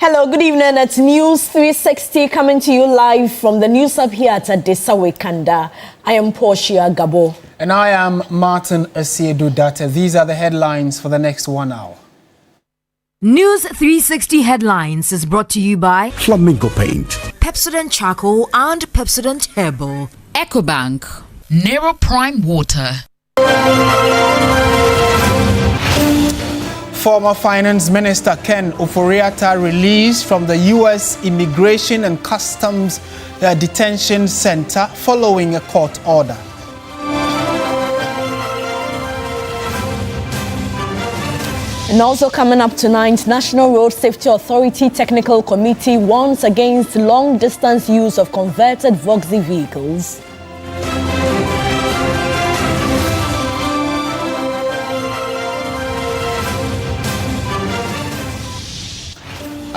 Hello, good evening. It's News 360 coming to you live from the News Hub here at Adesawe Kanda. I am Portia Gabo. And I am Martin Asiedu-Data. These are the headlines for the next 1 hour. News 360 headlines is brought to you by Flamingo Paint, Pepsodent Charcoal and Pepsodent Herbal, EcoBank, Nero Prime Water. Former Finance Minister Ken Ofori-Atta released from the U.S. Immigration and Customs Detention Center following a court order. And also coming up tonight, National Road Safety Authority Technical Committee warns against long-distance use of converted Voxy vehicles.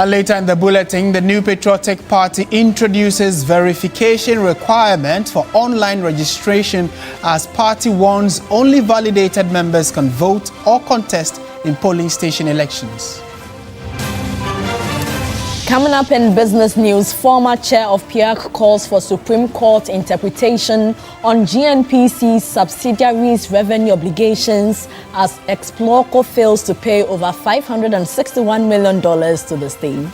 And later in the bulletin, the New Patriotic Party introduces verification requirement for online registration as party warns only validated members can vote or contest in polling station elections. Coming up in business news, former chair of PIAC calls for Supreme Court interpretation on GNPC's subsidiaries' revenue obligations as Explorco fails to pay over $561 million to the state.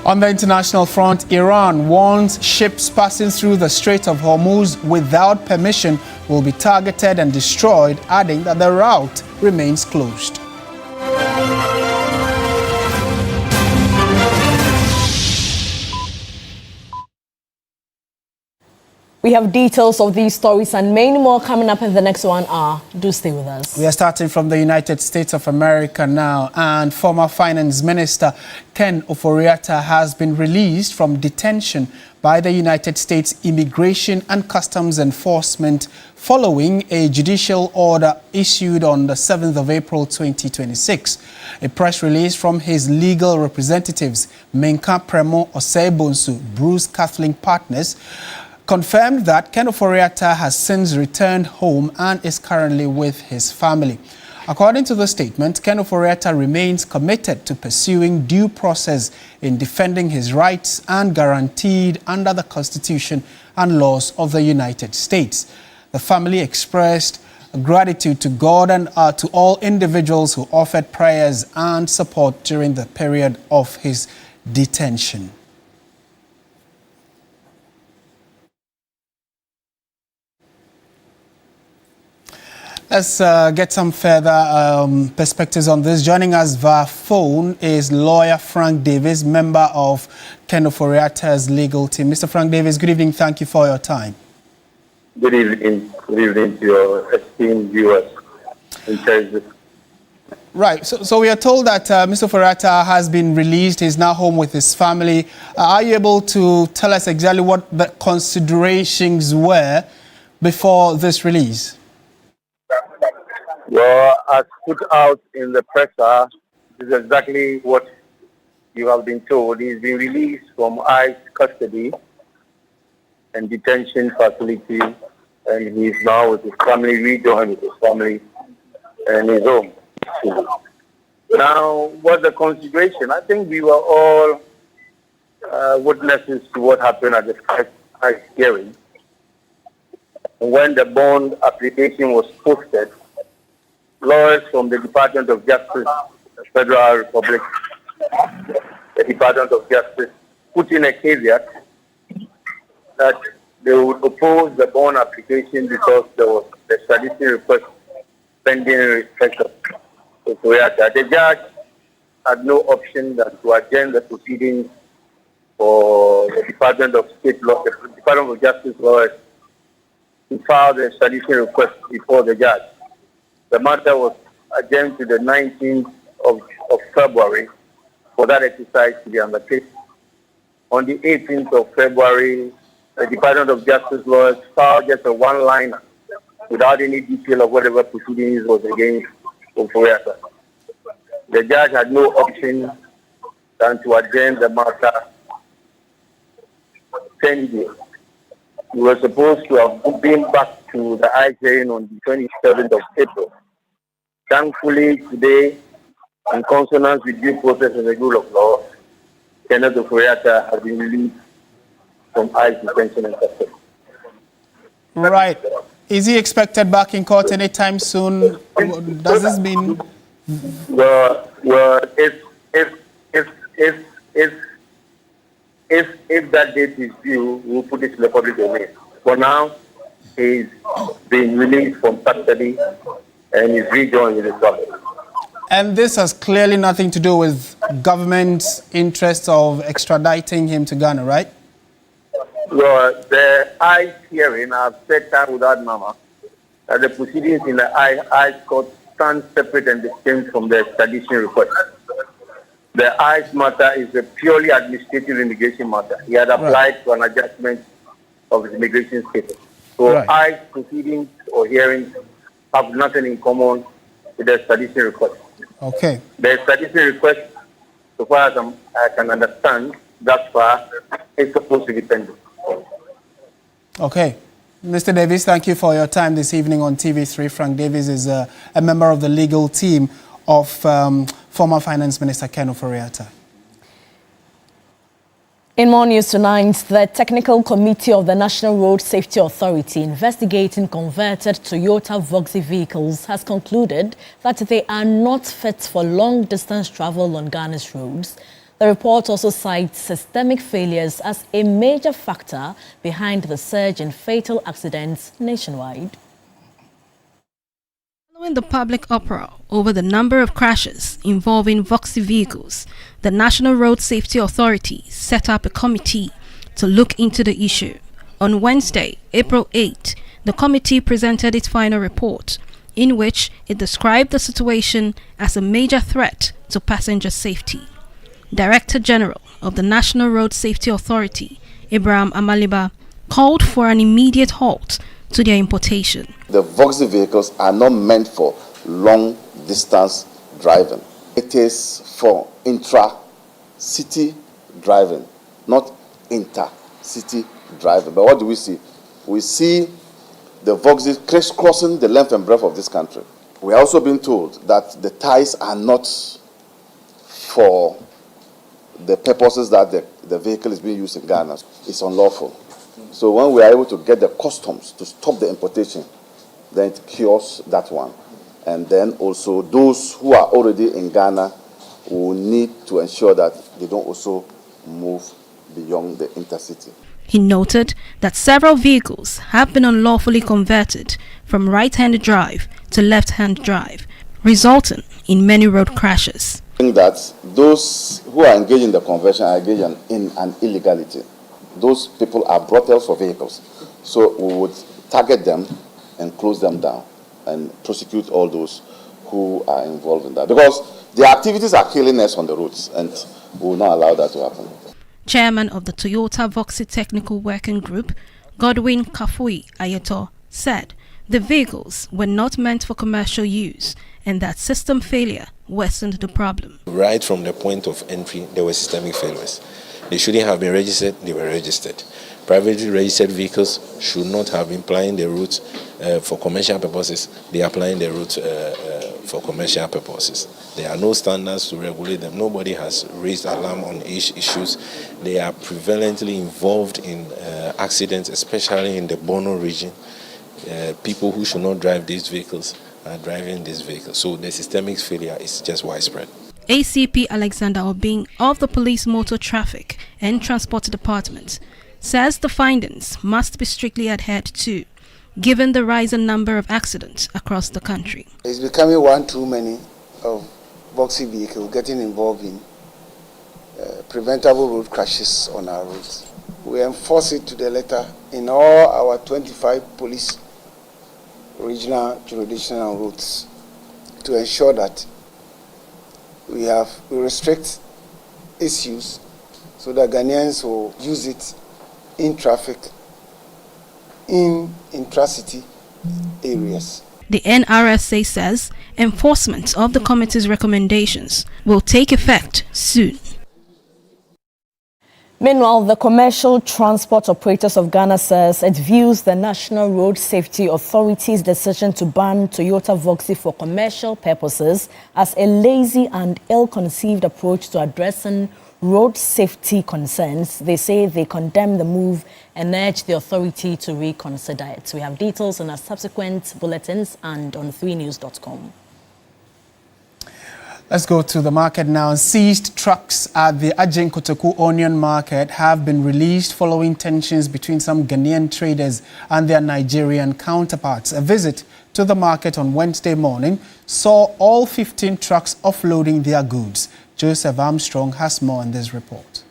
On the international front, Iran warns ships passing through the Strait of Hormuz without permission will be targeted and destroyed, adding that the route remains closed. We have details of these stories and many more coming up in the next 1 hour. Do stay with us. We are starting from the United States of America now, and former Finance Minister Ken Ofori-Atta has been released from detention by the United States Immigration and Customs Enforcement following a judicial order issued on the 7th of April 2026. A press release from his legal representatives, Menka Premo Osebonsu, Bruce Kathleen Partners, confirmed that Ken Ofori-Atta has since returned home and is currently with his family. According to the statement, Ken Ofori-Atta remains committed to pursuing due process in defending his rights and guaranteed under the Constitution and laws of the United States. The family expressed gratitude to God and to all individuals who offered prayers and support during the period of his detention. Let's get some further perspectives on this. Joining us via phone is lawyer Frank Davis, member of Ken Ofori-Atta's legal team. Mr. Frank Davis, good evening. Thank you for your time. Good evening. Good evening to your esteemed viewers. Right. So we are told that Mr. Ofori-Atta has been released. He's now home with his family. Are you able to tell us exactly what the considerations were before this release? Well, as put out in the presser, this is exactly what you have been told. He's been released from ICE custody and detention facility, and he's now with his family, rejoined with his family and his home. Now, what's the consideration? I think we were all witnesses to what happened at the ICE hearing. When the bond application was posted, lawyers from the Department of Justice, the Federal Republic, the Department of Justice, put in a caveat that they would oppose the bond application because there was a extradition request pending in respect of Ofori-Atta. The judge had no option than to adjourn the proceedings for the Department of State Law, the Department of Justice lawyers to file the extradition request before the judge. The matter was adjourned to the 19th of February for that exercise to be undertaken. On the 18th of February, the Department of Justice lawyers filed just a one-liner without any detail of whatever proceedings was against Ofori-Atta. The judge had no option than to adjourn the matter 10 days. We were supposed to have been back to the ICE hearing on the 27th of April. Thankfully, today, in consonance with due process and the rule of law, Kenneth Ofori-Atta has been released from ICE detention and custody. Right. Is he expected back in court anytime soon? Does this mean? Well, if that date is due, we'll put it in the public domain. For now, he's been released from custody and he's rejoined with his family. And this has clearly nothing to do with government's interest of extraditing him to Ghana, right? Well, the ICE hearing, I've said that without mama, that the proceedings in the ICE court stand separate and distinct from the extradition request. The ICE matter is a purely administrative immigration matter. He had applied for an adjustment of his immigration status. So ICE proceedings or hearings have nothing in common with the extradition request. Okay. The extradition request, so far as I can understand, thus far, is supposed to be pending. Okay. Mr. Davis, thank you for your time this evening on TV3. Frank Davis is a member of the legal team of former Finance Minister Ken Ofori-Atta. In more news tonight, the Technical Committee of the National Road Safety Authority investigating converted Toyota Voxy vehicles has concluded that they are not fit for long-distance travel on Ghana's roads. The report also cites systemic failures as a major factor behind the surge in fatal accidents nationwide. Following the public uproar over the number of crashes involving Voxy vehicles, the National Road Safety Authority set up a committee to look into the issue. On Wednesday, April 8, the committee presented its final report, in which it described the situation as a major threat to passenger safety. Director General of the National Road Safety Authority, Ibrahim Amaliba, called for an immediate halt to their importation. The Voxy vehicles are not meant for long distance driving. It is for intra-city driving, not inter-city driving. But what do we see? We see the Voxy crisscrossing the length and breadth of this country. We are also being told that the ties are not for the purposes that the vehicle is being used in Ghana. It's unlawful. So when we are able to get the customs to stop the importation, then it cures that one. And then also those who are already in Ghana will need to ensure that they don't also move beyond the intercity. He noted that several vehicles have been unlawfully converted from right-hand drive to left-hand drive, resulting in many road crashes. I think that those who are engaged in the conversion are engaged in an illegality. Those people are brothels for vehicles. So we would target them and close them down and prosecute all those who are involved in that. Because their activities are killing us on the roads, and we will not allow that to happen. Chairman of the Toyota Voxy Technical Working Group, Godwin Ofori-Atta, said the vehicles were not meant for commercial use and that system failure worsened the problem. Right from the point of entry, there were systemic failures. They shouldn't have been registered, they were registered. Privately registered vehicles should not have been plying the routes for commercial purposes. They are applying the routes for commercial purposes. There are no standards to regulate them. Nobody has raised alarm on issues. They are prevalently involved in accidents, especially in the Bono region. People who should not drive these vehicles are driving these vehicles. So the systemic failure is just widespread. ACP Alexander Obing of the Police Motor Traffic and Transport Department says the findings must be strictly adhered to, given the rising number of accidents across the country. It's becoming one too many of Voxy vehicles getting involved in preventable road crashes on our roads. We enforce it to the letter in all our 25 police regional jurisdictional roads to ensure that we restrict its use so that Ghanaians will use it in traffic in intracity areas. The NRSA says enforcement of the committee's recommendations will take effect soon. Meanwhile, the Commercial Transport Operators of Ghana says it views the National Road Safety Authority's decision to ban Toyota Voxy for commercial purposes as a lazy and ill-conceived approach to addressing road safety concerns. They say they condemn the move and urge the authority to reconsider it. We have details in our subsequent bulletins and on 3news.com. Let's go to the market now. Seized trucks at the Ajen-Kotoku onion market have been released following tensions between some Ghanaian traders and their Nigerian counterparts. A visit to the market on Wednesday morning saw all 15 trucks offloading their goods. Joseph Armstrong has more in this report.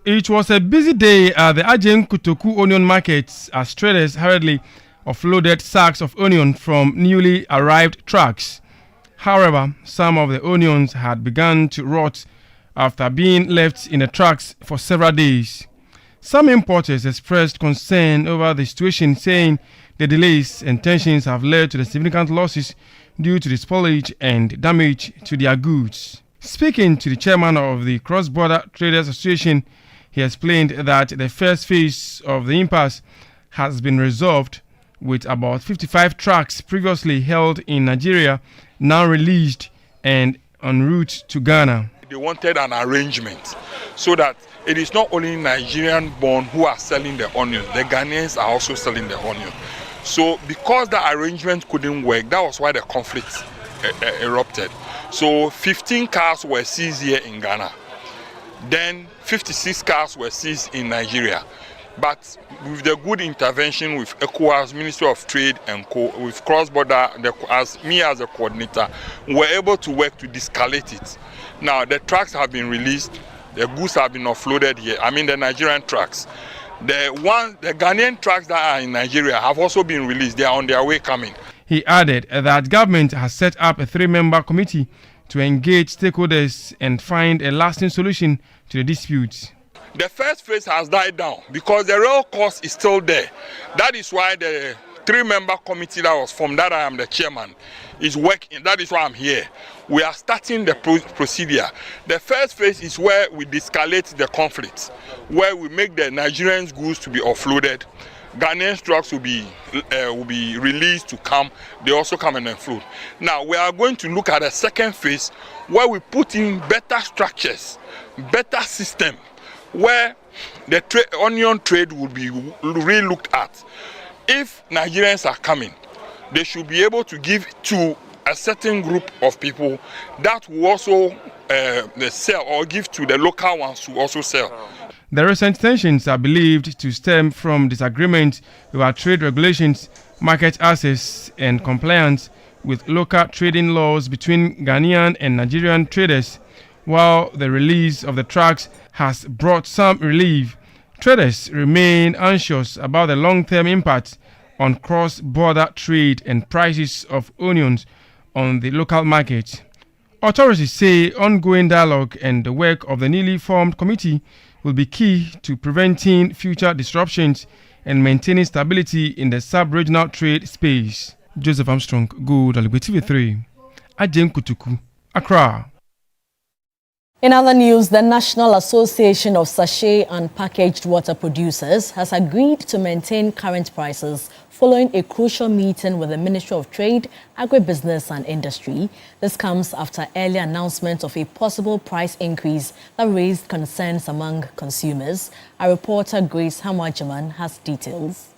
It was a busy day at the Ajen-Kotoku onion markets as traders hurriedly offloaded sacks of onion from newly arrived trucks. However, some of the onions had begun to rot after being left in the trucks for several days. Some importers expressed concern over the situation, saying the delays and tensions have led to the significant losses due to the spoilage and damage to their goods. Speaking to the chairman of the Cross-Border Traders Association, he explained that the first phase of the impasse has been resolved, with about 55 trucks previously held in Nigeria now released and en route to Ghana. They wanted an arrangement so that it is not only Nigerian born who are selling the onion, the Ghanaians are also selling the onion. So because the arrangement couldn't work, that was why the conflict erupted. So 15 cars were seized here in Ghana. Then 56 cars were seized in Nigeria. But with the good intervention with ECOWAS, Ministry of Trade and with cross-border, as me as a coordinator, we were able to work to de-escalate it. Now the trucks have been released, the goods have been offloaded here. I mean the Nigerian trucks. The Ghanaian trucks that are in Nigeria have also been released. They are on their way coming. He added that government has set up a 3-member committee to engage stakeholders and find a lasting solution to the disputes. The first phase has died down because the real cause is still there. That is why the 3-member committee that was formed, that I am the chairman, is working. That is why I'm here. We are starting the procedure. The first phase is where we de-escalate the conflict, where we make the Nigerians' goods to be offloaded. Ghanaian trucks will be released to come. They also come and offload. Now we are going to look at a second phase where we put in better structures, better system, where the onion trade will be re-looked at. If Nigerians are coming, they should be able to give to a certain group of people that will also sell, or give to the local ones who also sell. The recent tensions are believed to stem from disagreements over trade regulations, market access, and compliance with local trading laws between Ghanaian and Nigerian traders. While the release of the trucks has brought some relief, traders remain anxious about the long-term impact on cross-border trade and prices of onions on the local market. Authorities say ongoing dialogue and the work of the newly formed committee will be key to preventing future disruptions and maintaining stability in the sub-regional trade space. Joseph Armstrong, Good TV3, Ajen-Kotoku, Accra. In other news, the National Association of Sachet and Packaged Water Producers has agreed to maintain current prices following a crucial meeting with the Ministry of Trade, Agribusiness and Industry. This comes after early announcement of a possible price increase that raised concerns among consumers. Our reporter Grace Hamwajaman has details.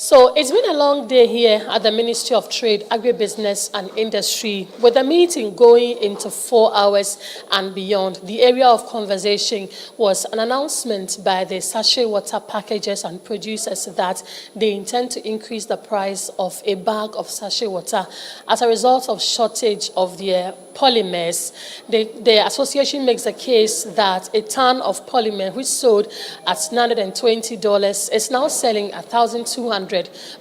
So it's been a long day here at the Ministry of Trade, Agribusiness and Industry, with the meeting going into 4 hours and beyond. The area of conversation was an announcement by the sachet water packagers and producers that they intend to increase the price of a bag of sachet water as a result of shortage of their polymers. The association makes a case that a ton of polymer, which sold at $920, is now selling at $1,200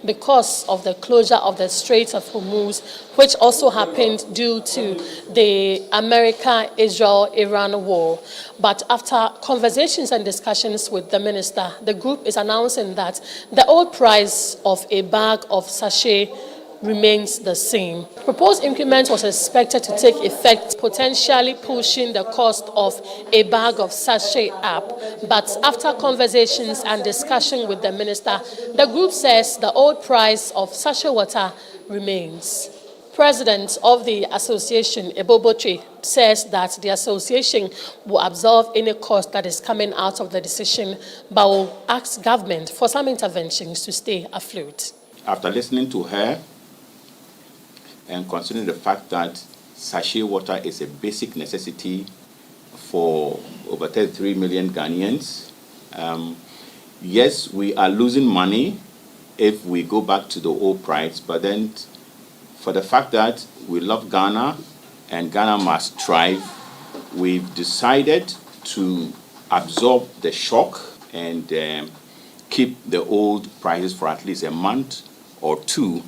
because of the closure of the Strait of Hormuz, which also happened due to the America-Israel-Iran war. But after conversations and discussions with the minister, the group is announcing that the old price of a bag of sachet remains the same. Proposed increment was expected to take effect, potentially pushing the cost of a bag of sachet up. But after conversations and discussion with the minister, the group says the old price of sachet water remains. President of the association, Eboboche, says that the association will absorb any cost that is coming out of the decision, but will ask government for some interventions to stay afloat. After listening to her and considering the fact that sachet water is a basic necessity for over 33 million Ghanaians, yes, we are losing money if we go back to the old price, but then for the fact that we love Ghana and Ghana must thrive, we've decided to absorb the shock and keep the old prices for at least a month or two.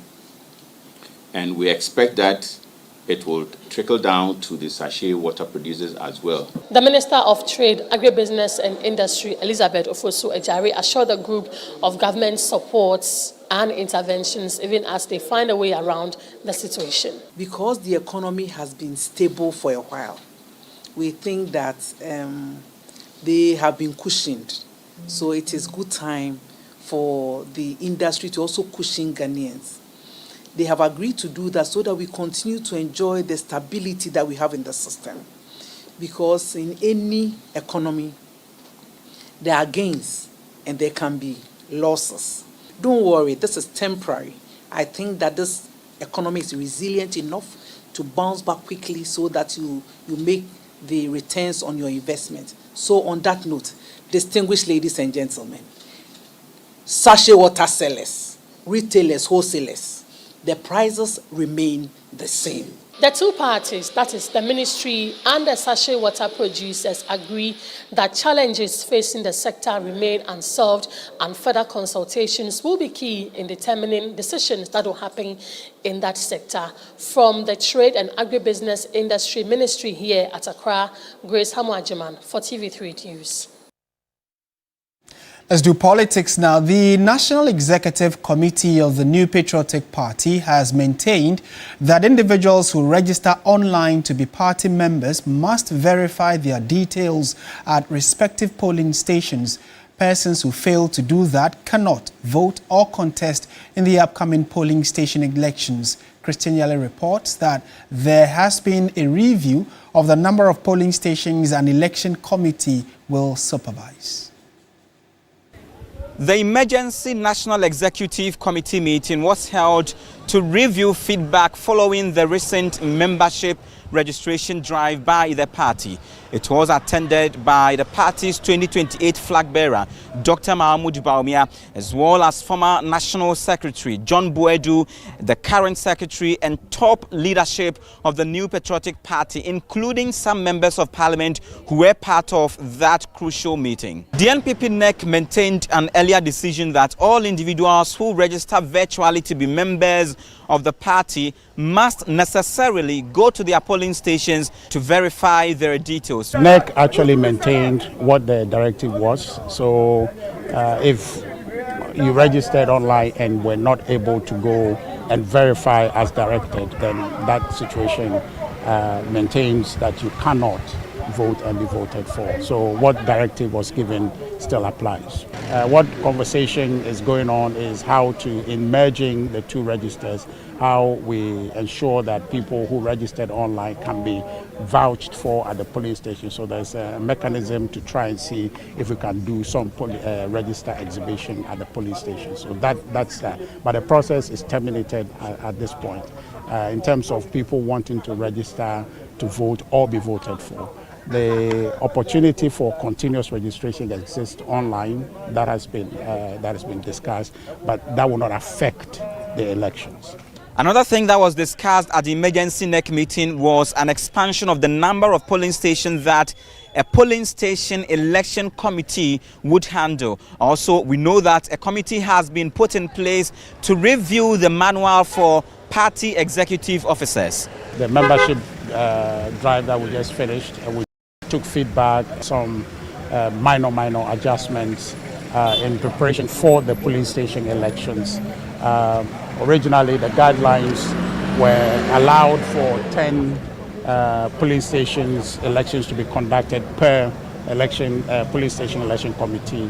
And we expect that it will trickle down to the sachet water producers as well. The Minister of Trade, Agribusiness and Industry, Elizabeth Ofosu-Ejari, assured the group of government supports and interventions even as they find a way around the situation. Because the economy has been stable for a while, we think that they have been cushioned. So it is good time for the industry to also cushion Ghanaians. They have agreed to do that so that we continue to enjoy the stability that we have in the system. Because in any economy, there are gains and there can be losses. Don't worry, this is temporary. I think that this economy is resilient enough to bounce back quickly so that you make the returns on your investment. So on that note, distinguished ladies and gentlemen, sachet water sellers, retailers, wholesalers, the prices remain the same. The two parties, that is the ministry and the sachet water producers, agree that challenges facing the sector remain unsolved and further consultations will be key in determining decisions that will happen in that sector. From the Trade and Agribusiness Industry Ministry here at Accra, Grace Hamuajiman for TV3 News. Let's do politics now. The National Executive Committee of the New Patriotic Party has maintained that individuals who register online to be party members must verify their details at respective polling stations. Persons who fail to do that cannot vote or contest in the upcoming polling station elections. Christian Yale reports that there has been a review of the number of polling stations an election committee will supervise. The Emergency National Executive Committee meeting was held to review feedback following the recent membership registration drive by the party. It was attended by the party's 2028 flag bearer, Dr. Mahmoud Baumia, as well as former National Secretary John Boedu, the current secretary and top leadership of the New Patriotic Party, including some members of parliament who were part of that crucial meeting. The NPP NEC maintained an earlier decision that all individuals who register virtually to be members of the party must necessarily go to their polling stations to verify their details. NEC actually maintained what the directive was. So if you registered online and were not able to go and verify as directed, then that situation maintains that you cannot vote and be voted for. So what directive was given still applies. What conversation is going on is how to, in merging the two registers, how we ensure that people who registered online can be vouched for at the polling station. So there's a mechanism to try and see if we can do some register exhibition at the polling station. So that's that. But the process is terminated at this point. In terms of people wanting to register to vote or be voted for, the opportunity for continuous registration exists online. That has been discussed, but that will not affect the elections. Another thing that was discussed at the emergency NEC meeting was an expansion of the number of polling stations that a polling station election committee would handle. Also, we know that a committee has been put in place to review the manual for party executive officers. The membership drive that we just finished, we took feedback, some minor adjustments in preparation for the polling station elections. Originally, the guidelines were allowed for 10 police stations elections to be conducted per election police station election committee.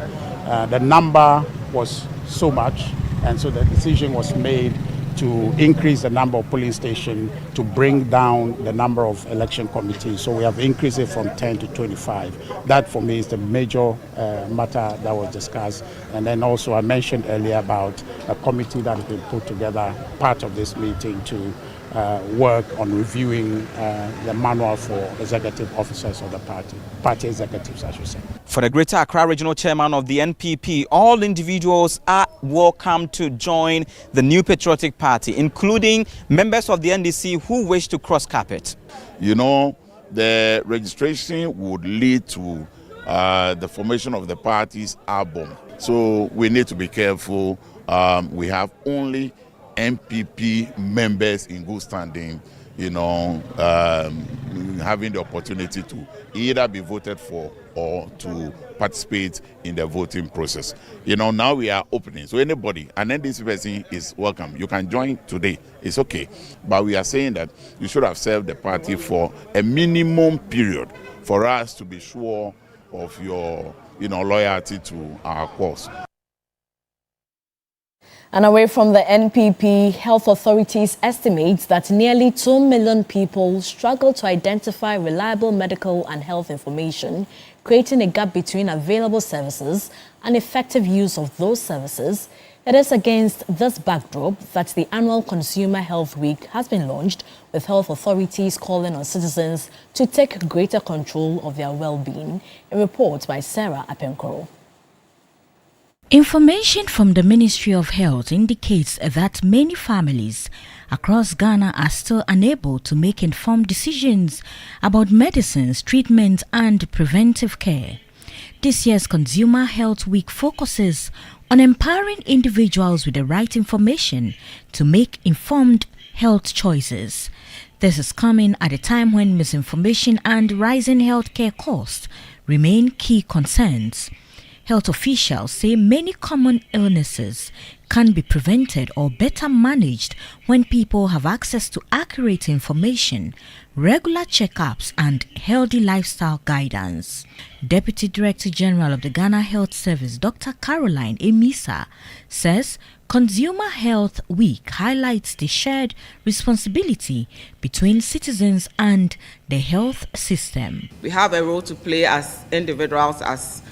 The number was so much, and so the decision was made to increase the number of police stations to bring down the number of election committees. So we have increased it from 10 to 25. That for me is the major matter that was discussed. And then also I mentioned earlier about a committee that has been put together, part of this meeting, to work on reviewing the manual for executive officers of the party executives, I should say. For the Greater Accra Regional Chairman of the NPP, all individuals are welcome to join the new patriotic party, including members of the NDC who wish to cross carpet. You know, the registration would lead to the formation of the party's album. So we need to be careful. We have only NPP members in good standing, you know, having the opportunity to either be voted for or to participate in the voting process. You know, now we are opening, so anybody, and then this person is welcome. You can join today, it's okay. But we are saying that you should have served the party for a minimum period for us to be sure of your, you know, loyalty to our cause. And away from the NPP, health authorities estimate that nearly 2 million people struggle to identify reliable medical and health information, creating a gap between available services and effective use of those services. It is against this backdrop that the annual Consumer Health Week has been launched, with health authorities calling on citizens to take greater control of their well-being. A report by Sarah Apenkoro. Information from the Ministry of Health indicates that many families across Ghana are still unable to make informed decisions about medicines, treatment, and preventive care. This year's Consumer Health Week focuses on empowering individuals with the right information to make informed health choices. This is coming at a time when misinformation and rising healthcare costs remain key concerns. Health officials say many common illnesses can be prevented or better managed when people have access to accurate information, regular checkups, and healthy lifestyle guidance. Deputy Director General of the Ghana Health Service, Dr. Caroline Emisa, says Consumer Health Week highlights the shared responsibility between citizens and the health system. We have a role to play as individuals, as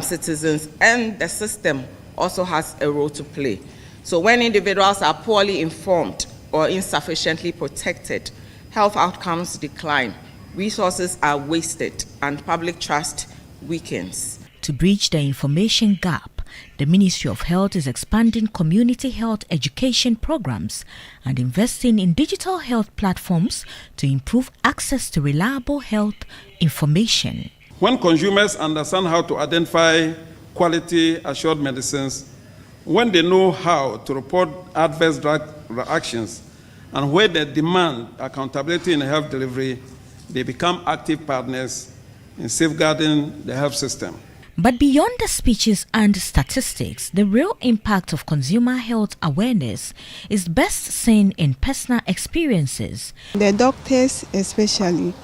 citizens, and the system also has a role to play. So when individuals are poorly informed or insufficiently protected, health outcomes decline, resources are wasted, and public trust weakens. To bridge the information gap, the Ministry of Health is expanding community health education programs and investing in digital health platforms to improve access to reliable health information. When consumers understand how to identify quality assured medicines, when they know how to report adverse drug reactions, and where they demand accountability in health delivery, they become active partners in safeguarding the health system. But beyond the speeches and statistics, the real impact of consumer health awareness is best seen in personal experiences. The doctors especially,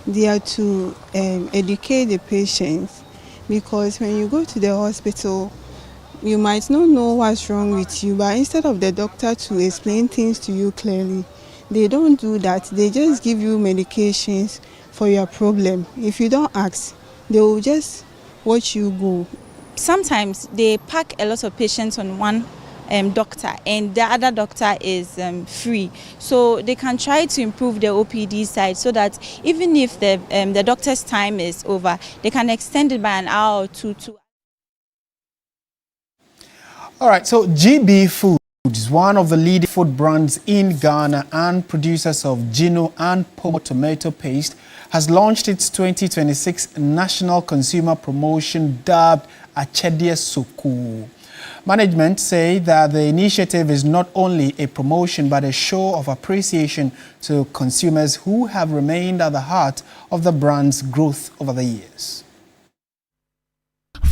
they are to educate the patients, because when you go to the hospital, you might not know what's wrong with you, but instead of the doctor to explain things to you clearly, they don't do that. They just give you medications for your problem. If you don't ask, they will just watch you go. Sometimes they pack a lot of patients on one doctor, and the other doctor is free, so they can try to improve the OPD side, so that even if the doctor's time is over, they can extend it by an hour or two. All right, so GB Foods, one of the leading food brands in Ghana and producers of Gino and Pomo tomato paste, has launched its 2026 National Consumer Promotion dubbed Achedie Soku. Management say that the initiative is not only a promotion but a show of appreciation to consumers who have remained at the heart of the brand's growth over the years.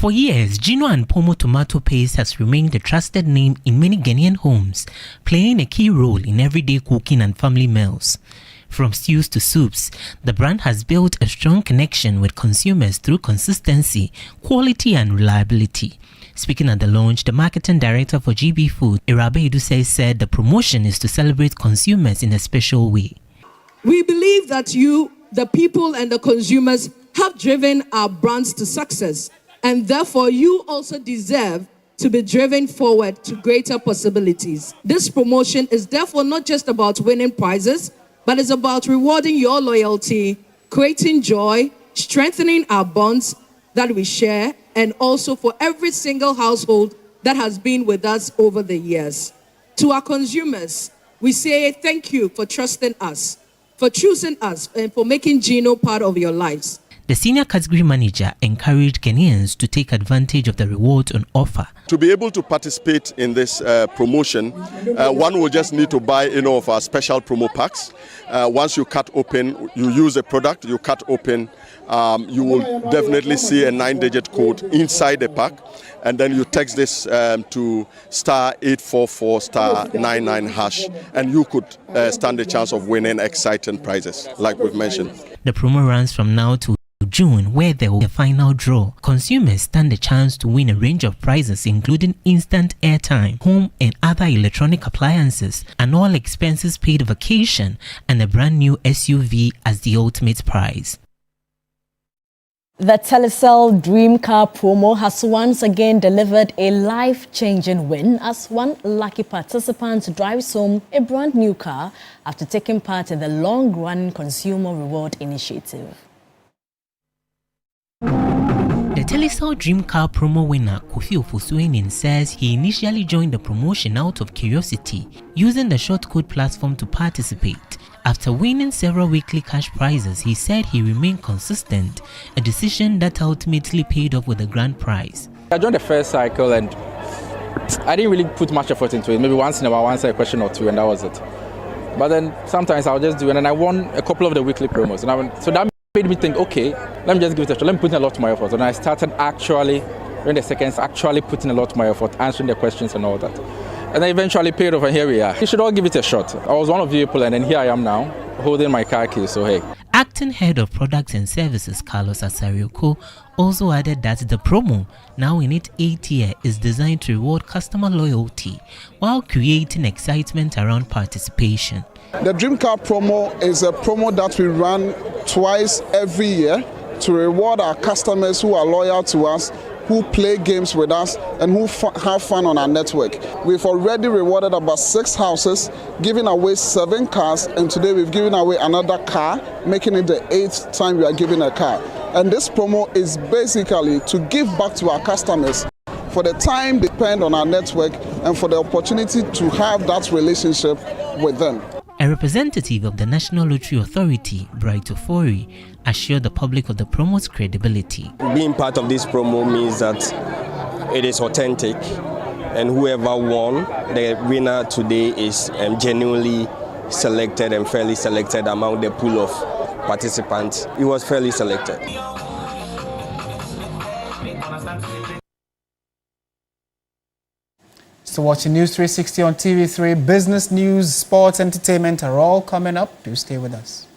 For years, Gino and Pomo tomato paste has remained a trusted name in many Ghanaian homes, playing a key role in everyday cooking and family meals. From stews to soups, the brand has built a strong connection with consumers through consistency, quality and reliability. Speaking at the launch, the marketing director for GB Food, Irabe Edusei, said the promotion is to celebrate consumers in a special way. We believe that you, the people and the consumers, have driven our brands to success, and therefore you also deserve to be driven forward to greater possibilities. This promotion is therefore not just about winning prizes, but it's about rewarding your loyalty, creating joy, strengthening our bonds that we share, and also for every single household that has been with us over the years. To our consumers, we say thank you for trusting us, for choosing us, and for making Gino part of your lives. The senior category manager encouraged Ghanaians to take advantage of the rewards on offer. To be able to participate in this promotion, one will just need to buy of our special promo packs. Once you cut open, you use a product, you cut open, you will definitely see a 9-digit code inside the pack, and then you text this to *844*99#, and you could stand a chance of winning exciting prizes, like we've mentioned. The promo runs from now to June, where there will be a final draw. Consumers stand a chance to win a range of prizes, including instant airtime, home and other electronic appliances, an all expenses paid vacation, and a brand new SUV as the ultimate prize. The Telecel Dream Car promo has once again delivered a life-changing win as one lucky participant drives home a brand new car after taking part in the long-running consumer reward initiative. The Telecel Dream Car promo winner Kofi Ofosuenin says he initially joined the promotion out of curiosity, using the shortcode platform to participate. After winning several weekly cash prizes, he said he remained consistent, a decision that ultimately paid off with a grand prize. I joined the first cycle and I didn't really put much effort into it. Maybe once in a while, answer a question or two, and that was it. But then sometimes I'll just do it, and I won a couple of the weekly promos. So that made me think, okay, let me just give it a shot. Let me put in a lot more effort. And I started actually, in the seconds, actually putting a lot more effort, answering the questions and all that. And I eventually paid off, and here we are. You should all give it a shot. I was one of the people, and then here I am now, holding my car keys, so hey. Acting Head of Products and Services Carlos Asarioko also added that the promo, now in its 8th year, is designed to reward customer loyalty while creating excitement around participation. The Dream Car promo is a promo that we run twice every year to reward our customers who are loyal to us, who play games with us, and who have fun on our network. We've already rewarded about 6 houses, giving away 7 cars, and today we've given away another car, making it the 8th time we are giving a car. And this promo is basically to give back to our customers for the time they spend on our network and for the opportunity to have that relationship with them. A representative of the National Lottery Authority, Bright Ofori, assured the public of the promo's credibility. Being part of this promo means that it is authentic, and whoever won, the winner today is genuinely selected and fairly selected among the pool of participants. He was fairly selected. So watching News 360 on TV3, business news, sports, entertainment are all coming up. Do stay with us.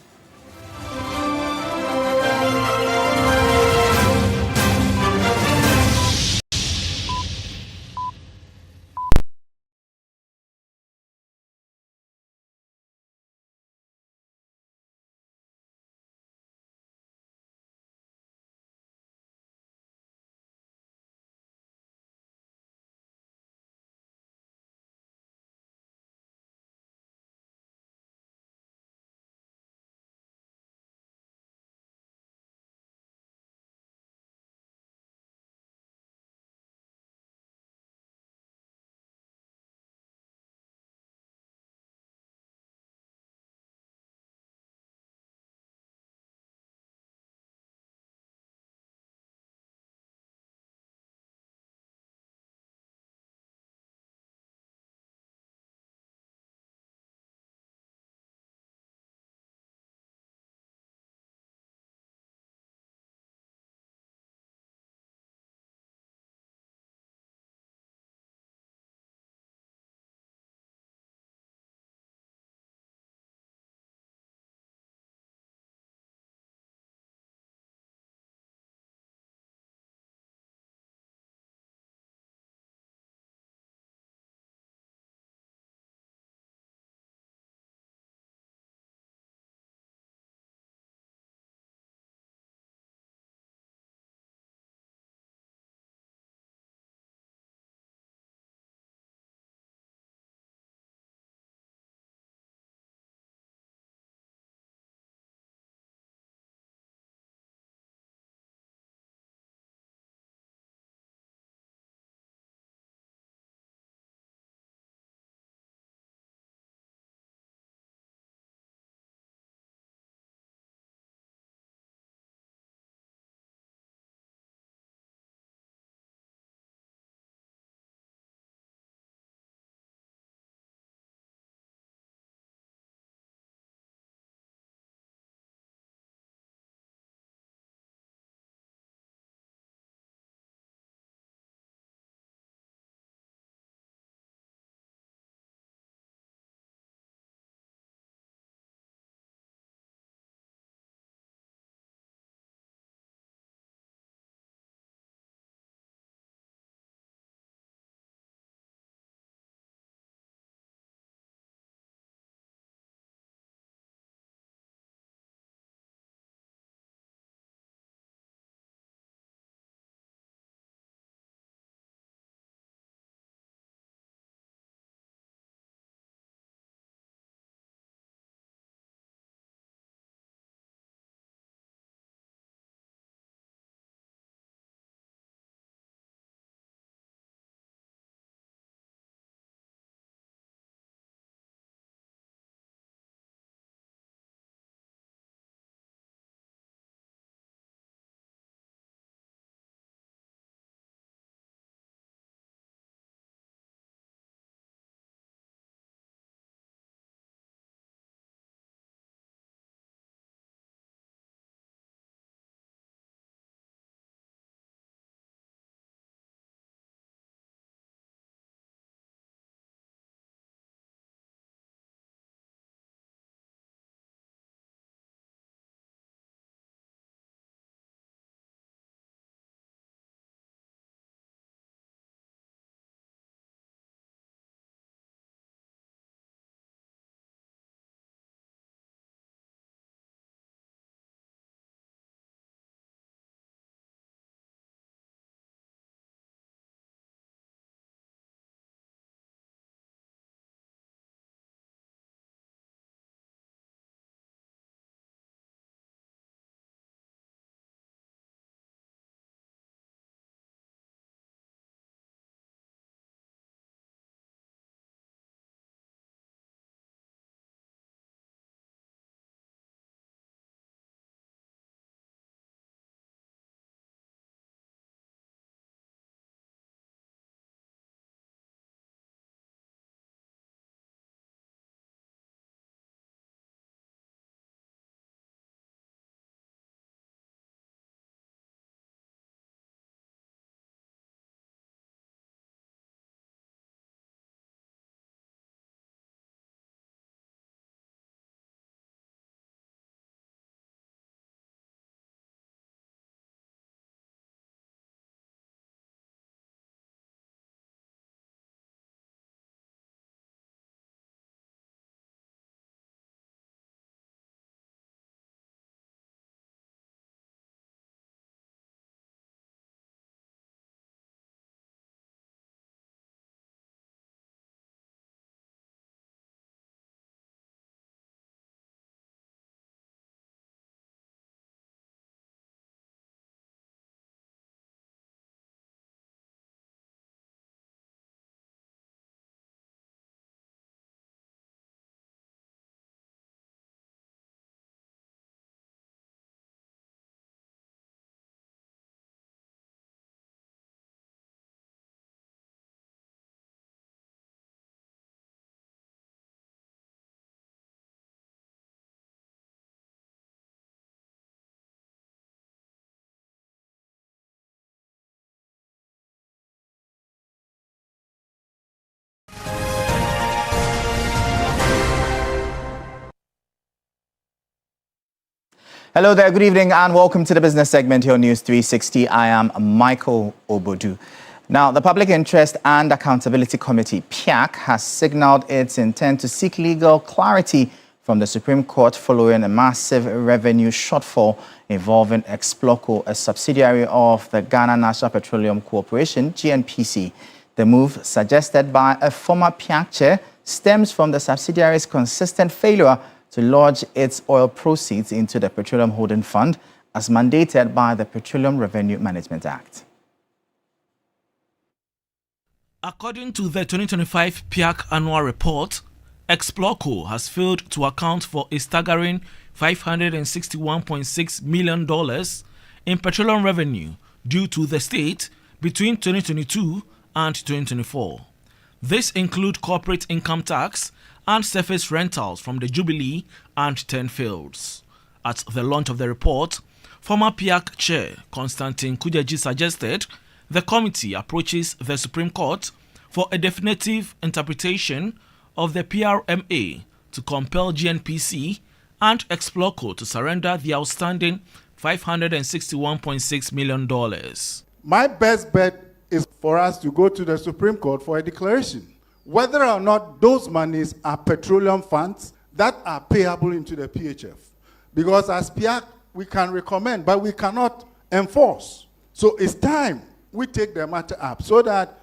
Hello there, good evening and welcome to the business segment here on News 360. I am Michael Obodu. Now, the Public Interest and Accountability Committee, PIAC, has signaled its intent to seek legal clarity from the Supreme Court following a massive revenue shortfall involving Exploco, a subsidiary of the Ghana National Petroleum Corporation, GNPC. The move, suggested by a former PIAC chair, stems from the subsidiary's consistent failure to lodge its oil proceeds into the Petroleum Holding Fund as mandated by the Petroleum Revenue Management Act. According to the 2025 PIAC annual report, Exploco has failed to account for a staggering $561.6 million in petroleum revenue due to the state between 2022 and 2024. This includes corporate income tax and surface rentals from the Jubilee and 10 fields. At the launch of the report, former PIAC chair Constantine Kujaji suggested the committee approaches the Supreme Court for a definitive interpretation of the PRMA to compel GNPC and Exploco to surrender the outstanding $561.6 million. My best bet is for us to go to the Supreme Court for a declaration whether or not those monies are petroleum funds that are payable into the PHF. Because as PIAC, we can recommend, but we cannot enforce. So it's time we take the matter up so that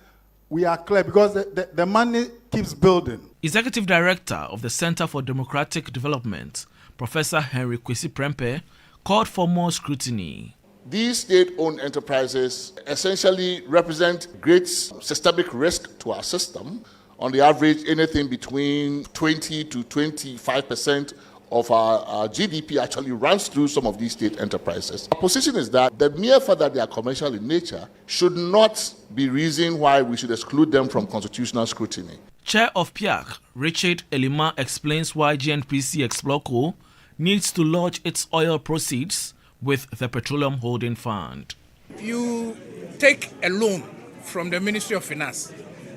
we are clear, because the money keeps building. Executive Director of the Center for Democratic Development, Professor Henry Kwesi Prempeh, called for more scrutiny. These state-owned enterprises essentially represent great systemic risk to our system. On the average, anything between 20 to 25% of our GDP actually runs through some of these state enterprises. Our position is that the mere fact that they are commercial in nature should not be reason why we should exclude them from constitutional scrutiny. Chair of PIAC, Richard Elima, explains why GNPC Exploco needs to lodge its oil proceeds with the Petroleum Holding Fund. If you take a loan from the Ministry of Finance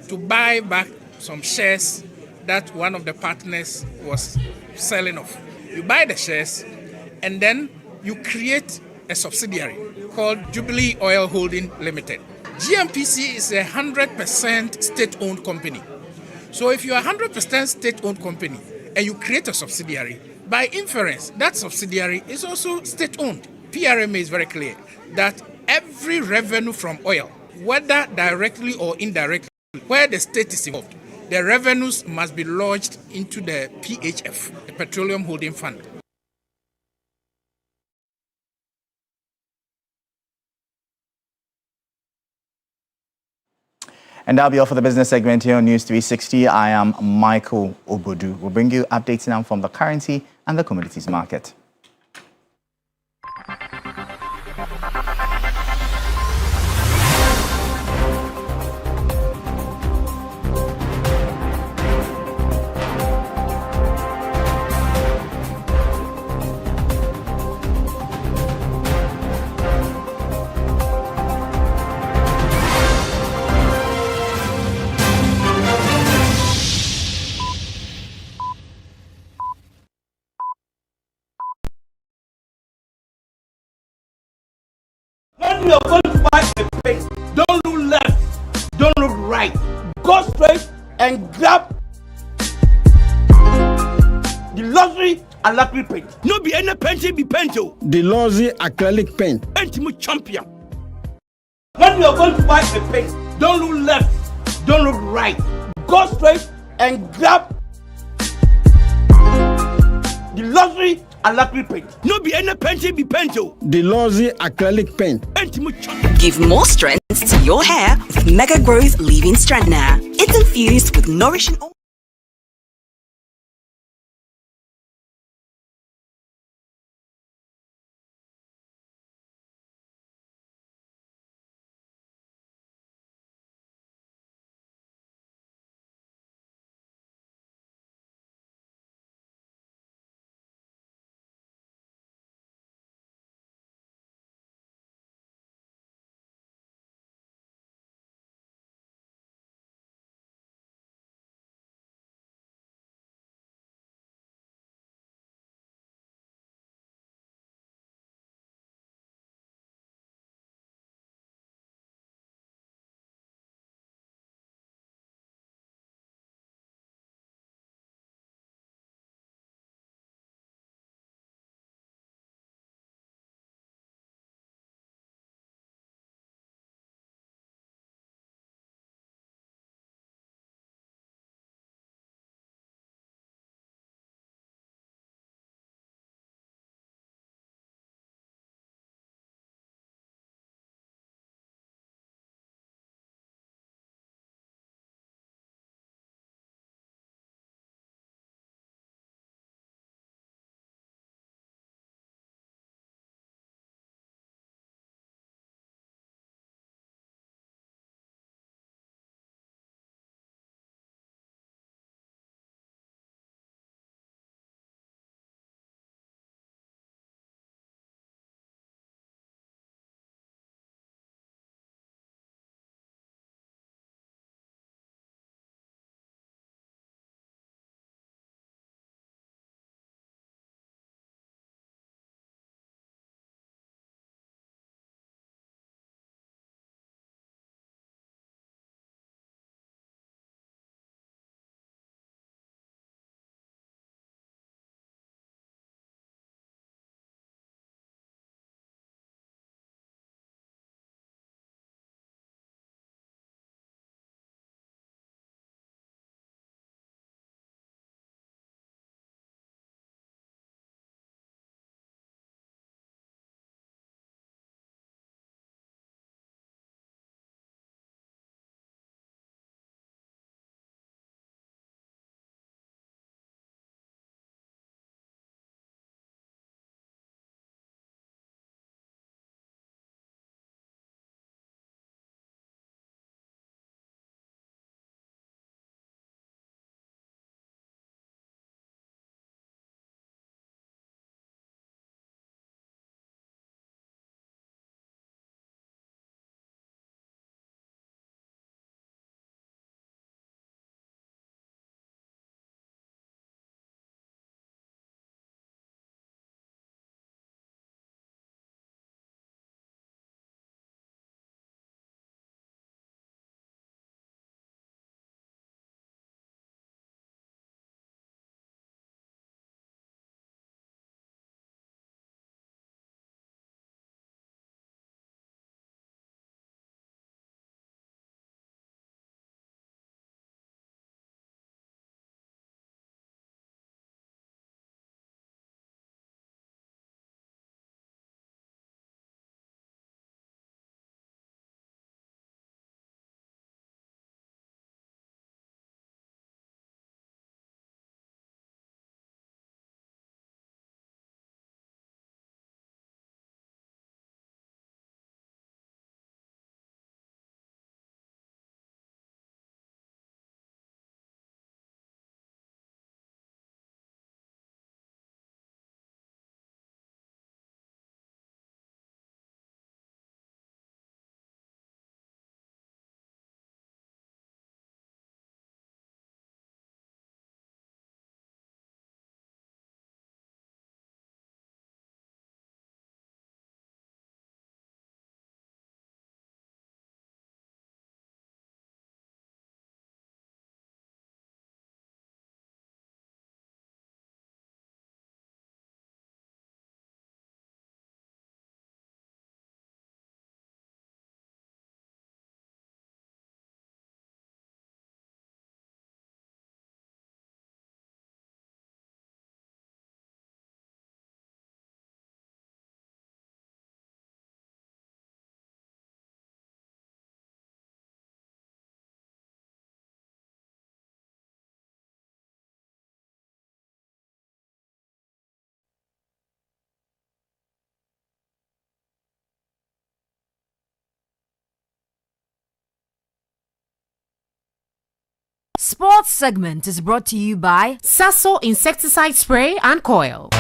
to buy back some shares that one of the partners was selling off, you buy the shares and then you create a subsidiary called Jubilee Oil Holding Limited. GNPC is a 100% state-owned company. So if you're a 100% state-owned company and you create a subsidiary, by inference, that subsidiary is also state-owned. PRMA is very clear that every revenue from oil, whether directly or indirectly, where the state is involved, the revenues must be lodged into the PHF, the Petroleum Holding Fund. And that'll be all for the business segment here on News 360. I am Michael Obodu. We'll bring you updates now from the currency and the commodities market. When you're going to buy a paint, don't look left, don't look right. Go straight and grab the luxury acrylic paint. No be any paint, be paint. The luxury acrylic paint. Paint me champion. When you're going to buy a paint, don't look left, don't look right. Go straight and grab the luxury acrylic paint. No be any paint, be paint. The luxury acrylic paint. Give more strength to your hair with Mega Growth Leave-In Straightener. It's infused with nourishing oil. sports segment is brought to you by Sachet insecticide spray and coil.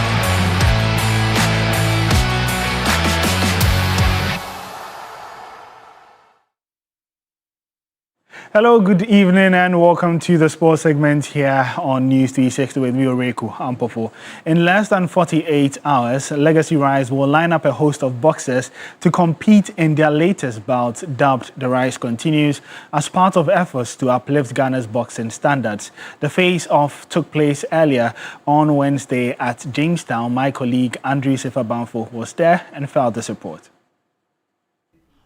Hello, good evening, and welcome to the sports segment here on News360 with me, Oreku Ampofo. In less than 48 hours, Legacy Rise will line up a host of boxers to compete in their latest bout, dubbed The Rise Continues, as part of efforts to uplift Ghana's boxing standards. The face-off took place earlier on Wednesday at Jamestown. My colleague Andrew Sifabanfo was there and filed this report.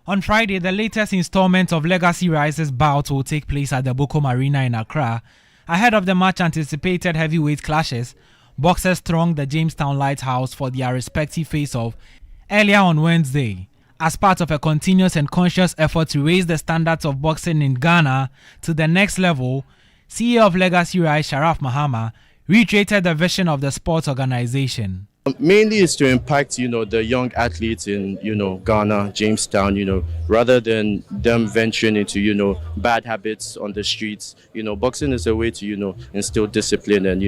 On Friday, the latest installment of Legacy Rise's bout will take place at the Bokom Arena in Accra. Ahead of the much-anticipated heavyweight clashes, boxers thronged the Jamestown Lighthouse for their respective face-off earlier on Wednesday. As part of a continuous and conscious effort to raise the standards of boxing in Ghana to the next level, CEO of Legacy Rise, Sharaf Mahama, reiterated the vision of the sports organization. Mainly is to impact, the young athletes in, Ghana, Jamestown, rather than them venturing into, bad habits on the streets. Boxing is a way to, instill discipline and,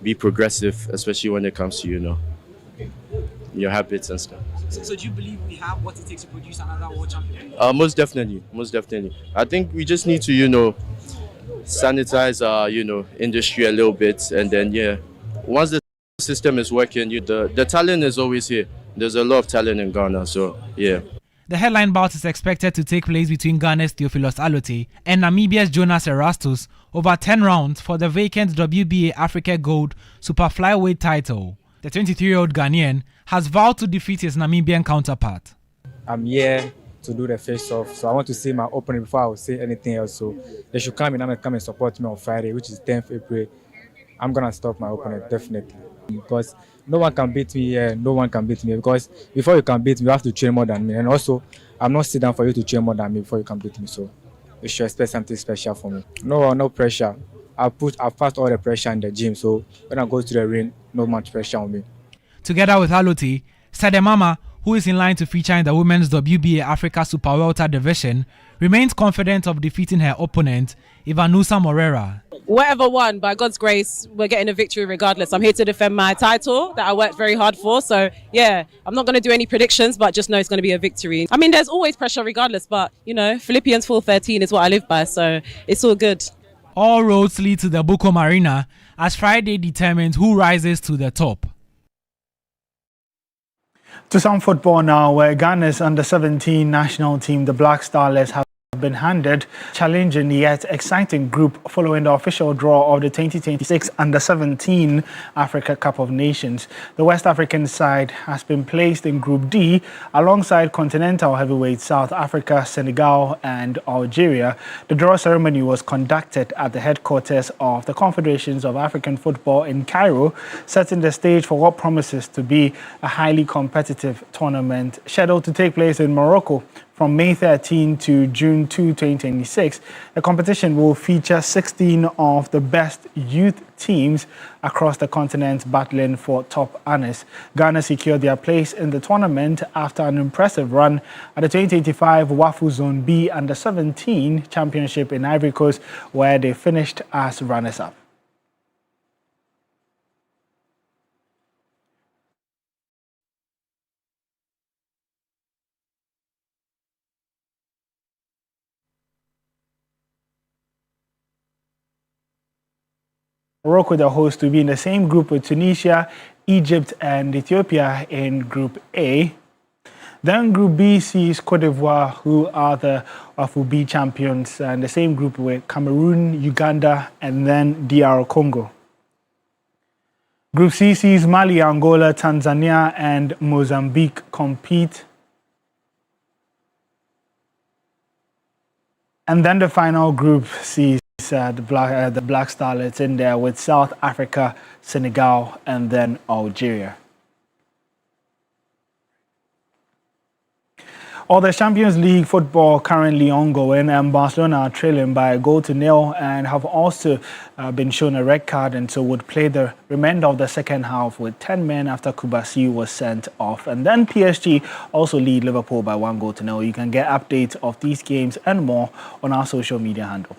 be progressive, especially when it comes to, your habits and stuff. So do you believe we have what it takes to produce another world champion? Most definitely. I think we just need to, sanitize our, industry a little bit, and then, once the system is working, the talent is always here. There's a lot of talent in Ghana, so yeah. The headline bout is expected to take place between Ghana's Theophilus Alote and Namibia's Jonas Erastus over 10 rounds for the vacant WBA Africa Gold Super Flyweight title. The 23-year-old Ghanaian has vowed to defeat his Namibian counterpart. I'm here to do the face-off, so I want to see my opponent before I will say anything else. So they should come and support me on Friday, which is 10th April. I'm gonna stop my opponent, definitely. Because no one can beat me here, no one can beat me. Because before you can beat me, you have to train more than me. And also, I'm not sitting down for you to train more than me before you can beat me. So you should expect something special for me. No pressure. I've passed all the pressure in the gym. So when I go to the ring, no much pressure on me. Together with Alote, Sademama, who is in line to feature in the Women's WBA Africa Super Welter division, remains confident of defeating her opponent, Ivanusa Morera. Whatever won, by God's grace, we're getting a victory regardless. I'm here to defend my title that I worked very hard for. So, yeah, I'm not going to do any predictions, but just know it's going to be a victory. I mean, there's always pressure regardless, but, Philippians 4:13 is what I live by, so it's all good. All roads lead to the Bokom Arena as Friday determines who rises to the top. To some football now, where Ghana's under-17 national team, the Black Starlets, have been handed challenging yet exciting group following the official draw of the 2026 Under-17 Africa Cup of Nations. The West African side has been placed in Group D alongside continental heavyweights South Africa, Senegal and Algeria. The draw ceremony was conducted at the headquarters of the Confederations of African Football in Cairo, setting the stage for what promises to be a highly competitive tournament scheduled to take place in Morocco from May 13 to June 2, 2026. The competition will feature 16 of the best youth teams across the continent battling for top honors. Ghana secured their place in the tournament after an impressive run at the 2085 WAFU Zone B Under-17 Championship in Ivory Coast, where they finished as runners-up. Morocco, the host, to be in the same group with Tunisia, Egypt and Ethiopia in Group A. Then Group B sees Cote d'Ivoire, who are the WAFU B champions, and the same group with Cameroon, Uganda and then DR Congo. Group C sees Mali, Angola, Tanzania and Mozambique compete. And then the final group sees the Black Starlets in there with South Africa, Senegal, and then Algeria. All the Champions League football currently ongoing, and Barcelona are trailing by a 0-0 and have also been shown a red card, and so would play the remainder of the second half with 10 men after Kubasi was sent off. And then PSG also lead Liverpool by 1-0. You can get updates of these games and more on our social media handles.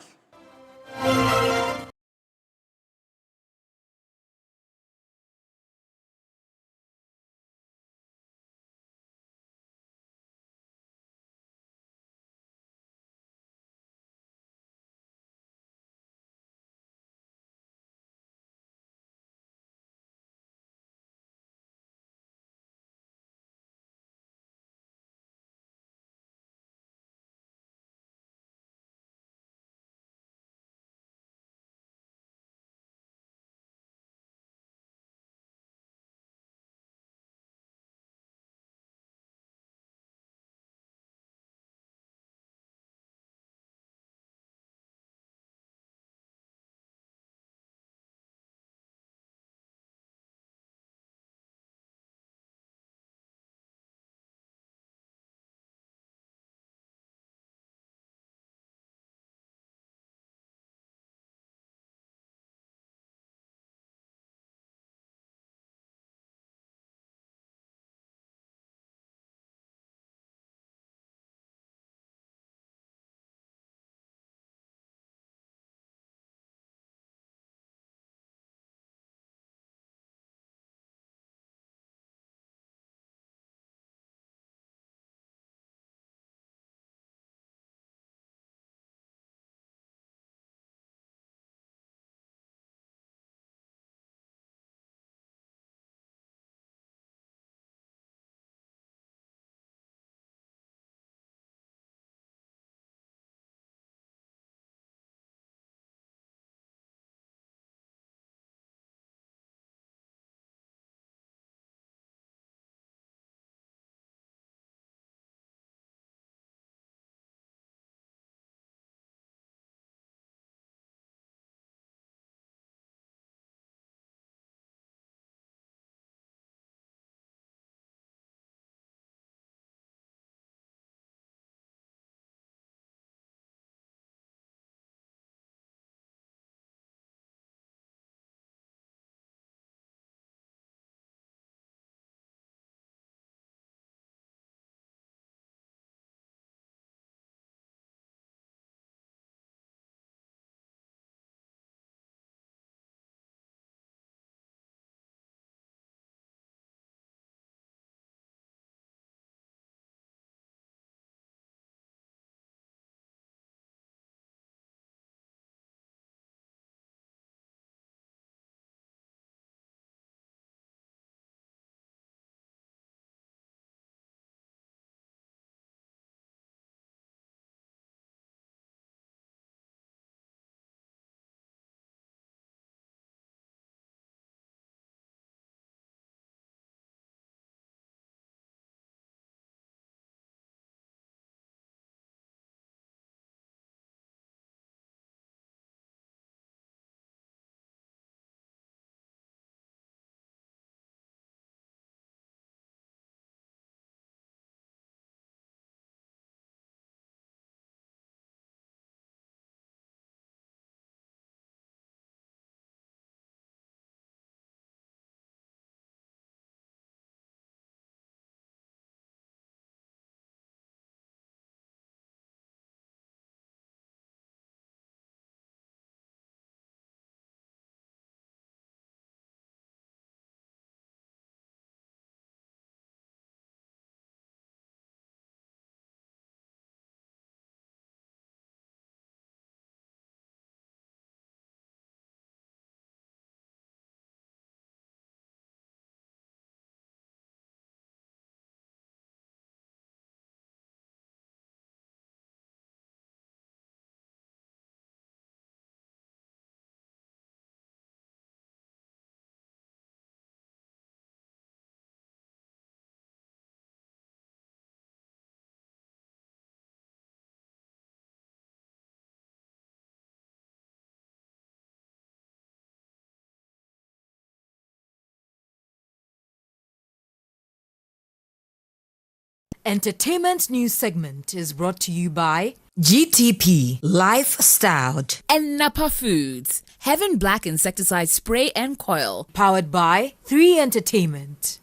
Entertainment news segment is brought to you by GTP Lifestyle and Napa Foods, Heaven Black Insecticide Spray and Coil, powered by 3 Entertainment.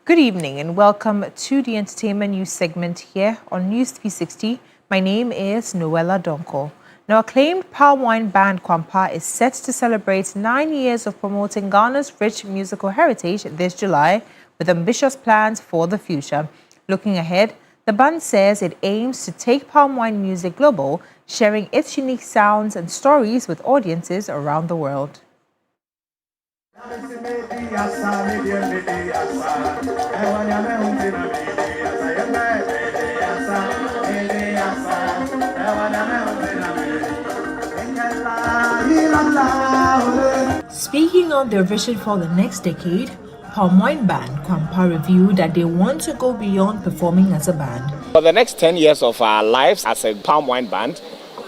Good evening and welcome to the entertainment news segment here on News360. My name is Noella Donko. Now, acclaimed palm wine band Kwampa is set to celebrate 9 years of promoting Ghana's rich musical heritage this July with ambitious plans for the future. Looking ahead, the band says it aims to take palm wine music global, sharing its unique sounds and stories with audiences around the world. Speaking on their vision for the next decade, palm wine band Kwampa revealed that they want to go beyond performing as a band. For the next 10 years of our lives as a palm wine band,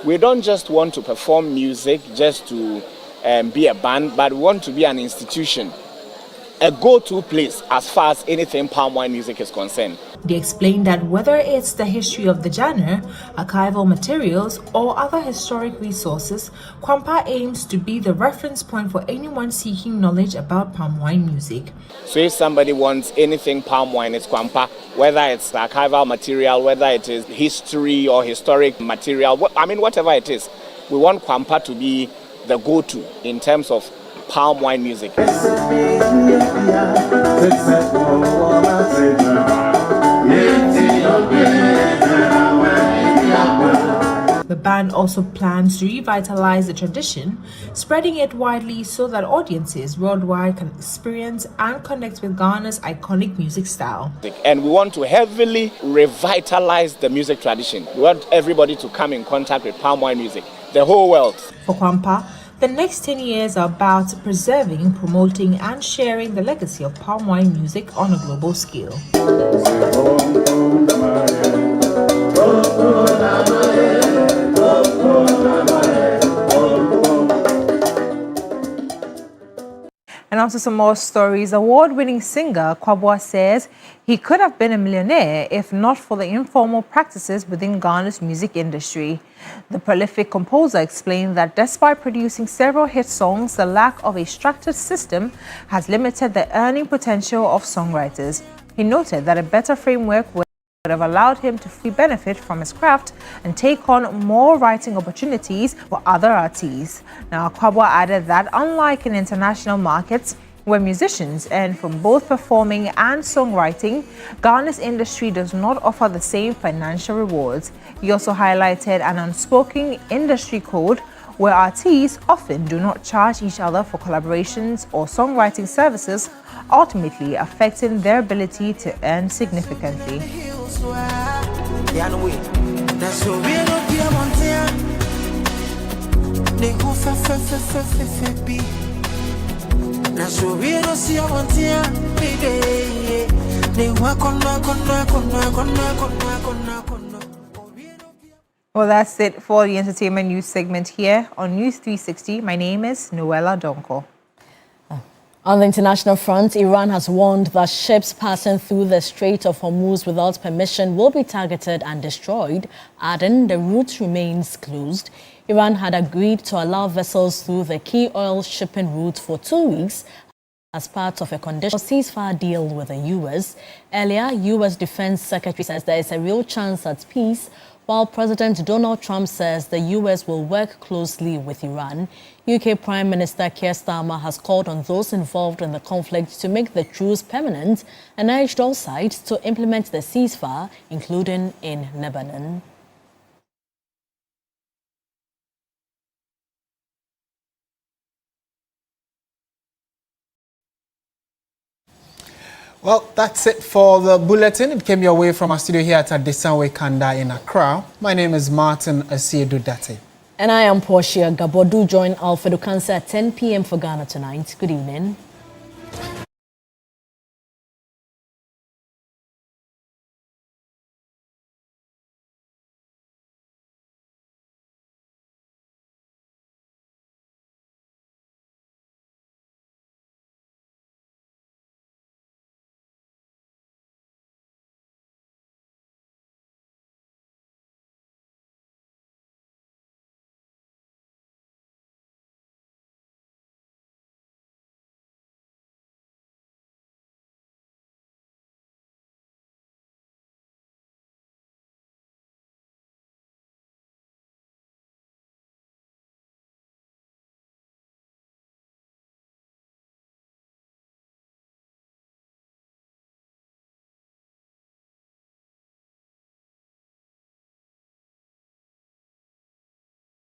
we don't just want to perform music just to be a band, but we want to be an institution, a go-to place as far as anything palm wine music is concerned. They explained that whether it's the history of the genre, archival materials, or other historic resources, Kwampa aims to be the reference point for anyone seeking knowledge about palm wine music. So if somebody wants anything palm wine, it's Kwampa, whether it's archival material, whether it is history or historic material, whatever it is, we want Kwampa to be the go-to in terms of palm wine music. The band also plans to revitalize the tradition, spreading it widely so that audiences worldwide can experience and connect with Ghana's iconic music style. And we want to heavily revitalize the music tradition. We want everybody to come in contact with palm wine music, the whole world. For Kwampa, the next 10 years are about preserving, promoting, and sharing the legacy of palm wine music on a global scale. And also some more stories. Award-winning singer Kwabwa says he could have been a millionaire if not for the informal practices within Ghana's music industry. The prolific composer explained that despite producing several hit songs, the lack of a structured system has limited the earning potential of songwriters. He noted that a better framework would have allowed him to free benefit from his craft and take on more writing opportunities for other artists. Now, Kwabwa added that unlike in international markets, where musicians earn from both performing and songwriting, Ghana's industry does not offer the same financial rewards. He also highlighted an unspoken industry code where artists often do not charge each other for collaborations or songwriting services, ultimately affecting their ability to earn significantly. Well, that's it for the entertainment news segment here on News360. My name is Noella Donko. On the international front, Iran has warned that ships passing through the Strait of Hormuz without permission will be targeted and destroyed, adding the route remains closed. Iran had agreed to allow vessels through the key oil shipping route for 2 weeks as part of a conditional ceasefire deal with the U.S. Earlier, U.S. Defense Secretary says there is a real chance at peace, while President Donald Trump says the U.S. will work closely with Iran. UK Prime Minister Keir Starmer has called on those involved in the conflict to make the truce permanent and urged all sides to implement the ceasefire, including in Lebanon. Well, that's it for the bulletin. It came your way from our studio here at Adesanwe Kanda in Accra. My name is Martin Asiedu-Date. And I am Portia Gabodu. Join Alfredo Cancer at 10 p.m. for Ghana Tonight. Good evening.